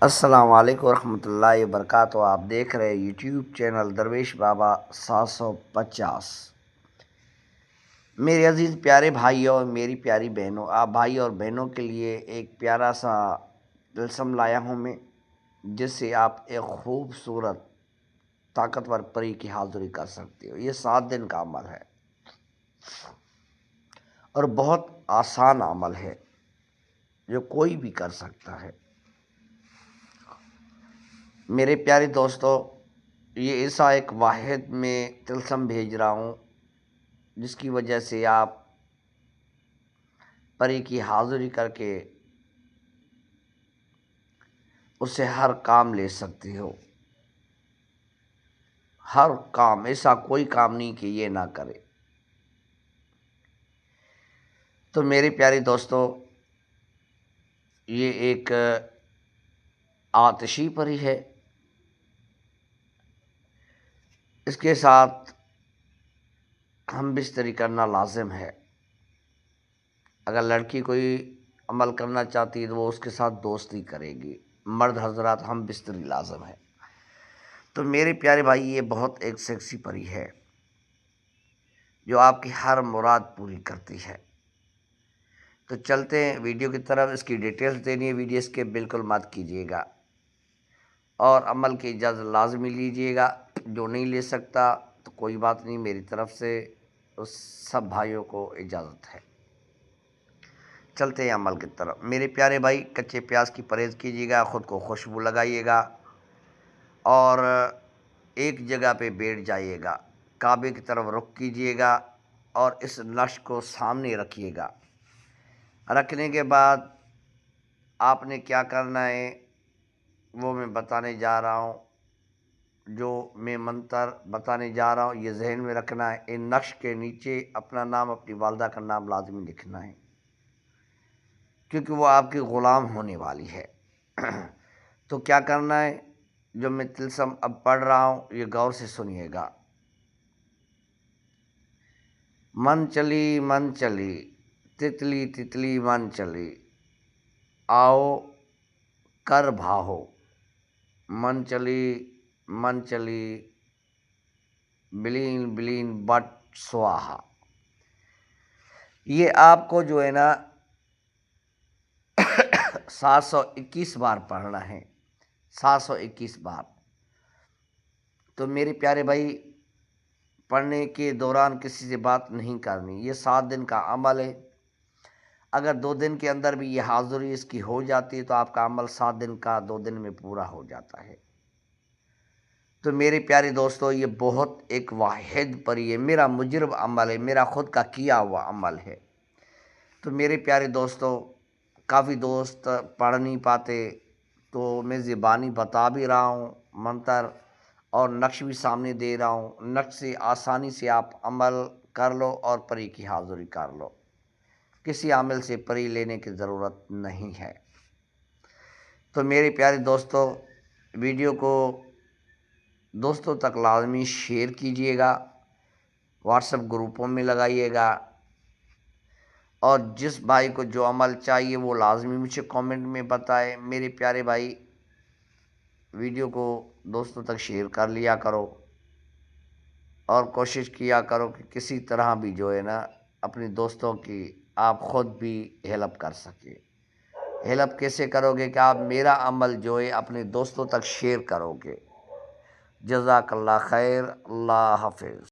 السلام علیکم ورحمۃ اللہ وبرکاتہ۔ آپ دیکھ رہے یوٹیوب چینل درویش بابا 750۔ میرے عزیز پیارے بھائیوں اور میری پیاری بہنوں، آپ بھائی اور بہنوں کے لیے ایک پیارا سا طلسم لایا ہوں میں، جس سے آپ ایک خوبصورت طاقتور پری کی حاضری کر سکتے ہو۔ یہ 7 دن کا عمل ہے اور بہت آسان عمل ہے جو کوئی بھی کر سکتا ہے۔ میرے پیارے دوستو، یہ ایسا ایک واحد میں طلسم بھیج رہا ہوں جس کی وجہ سے آپ پری کی حاضری کر کے اس سے ہر کام لے سکتے ہو۔ ہر کام، ایسا کوئی کام نہیں کہ یہ نہ کرے۔ تو میرے پیارے دوستو، یہ ایک آتشی پری ہے۔ اس کے ساتھ ہم بستری کرنا لازم ہے۔ اگر لڑکی کوئی عمل کرنا چاہتی ہے تو وہ اس کے ساتھ دوستی کرے گی۔ مرد حضرات ہم بستری لازم ہے۔ تو میرے پیارے بھائی، یہ بہت ایک سیکسی پری ہے جو آپ کی ہر مراد پوری کرتی ہے۔ تو چلتے ہیں ویڈیو کی طرف۔ اس کی ڈیٹیلز دینی ہے ویڈیو اس کے بالکل مت کیجیے گا، اور عمل کی اجازت لازمی لیجیے گا۔ جو نہیں لے سکتا تو کوئی بات نہیں، میری طرف سے اس سب بھائیوں کو اجازت ہے۔ چلتے ہیں عمل کی طرف۔ میرے پیارے بھائی، کچے پیاز کی پرہیز کیجیے گا، خود کو خوشبو لگائیے گا اور ایک جگہ پہ بیٹھ جائیے گا۔ کعبے کی طرف رخ کیجیے گا اور اس نقش کو سامنے رکھیے گا۔ رکھنے کے بعد آپ نے کیا کرنا ہے وہ میں بتانے جا رہا ہوں۔ جو میں منتر بتانے جا رہا ہوں یہ ذہن میں رکھنا ہے۔ ان نقش کے نیچے اپنا نام، اپنی والدہ کا نام لازمی لکھنا ہے، کیونکہ وہ آپ کی غلام ہونے والی ہے۔ تو کیا کرنا ہے، جو میں طلسم اب پڑھ رہا ہوں یہ غور سے سنیے گا۔ من چلی من چلی، تتلی تتلی من چلی، آؤ کر بھاہو، من چلی من چلی، بلین بلین بٹ سواہا۔ یہ آپ کو جو ہے نا 721 بار پڑھنا ہے، 721 بار۔ تو میرے پیارے بھائی، پڑھنے کے دوران کسی سے بات نہیں کرنی۔ یہ 7 دن کا عمل ہے۔ اگر 2 دن کے اندر بھی یہ حاضری اس کی ہو جاتی ہے تو آپ کا عمل 7 دن کا 2 دن میں پورا ہو جاتا ہے۔ تو میرے پیارے دوستو، یہ بہت ایک واحد پری ہے، میرا مجرب عمل ہے، میرا خود کا کیا ہوا عمل ہے۔ تو میرے پیارے دوستو، کافی دوست پڑھ نہیں پاتے تو میں زبانی بتا بھی رہا ہوں منتر، اور نقش بھی سامنے دے رہا ہوں۔ نقش سے آسانی سے آپ عمل کر لو اور پری کی حاضری کر لو۔ کسی عامل سے پری لینے کی ضرورت نہیں ہے۔ تو میرے پیارے دوستو، ویڈیو کو دوستوں تک لازمی شیئر کیجیے گا، واٹس ایپ گروپوں میں لگائیے گا، اور جس بھائی کو جو عمل چاہیے وہ لازمی مجھے کامنٹ میں بتائے۔ میرے پیارے بھائی، ویڈیو کو دوستوں تک شیئر کر لیا کرو اور کوشش کیا کرو کہ کسی طرح بھی جو ہے نا اپنے دوستوں کی آپ خود بھی ہیلپ کر سکے۔ ہیلپ کیسے کرو گے کہ آپ میرا عمل جو ہے اپنے دوستوں تک شیئر کرو گے۔ جزاک اللہ خیر، اللہ حافظ۔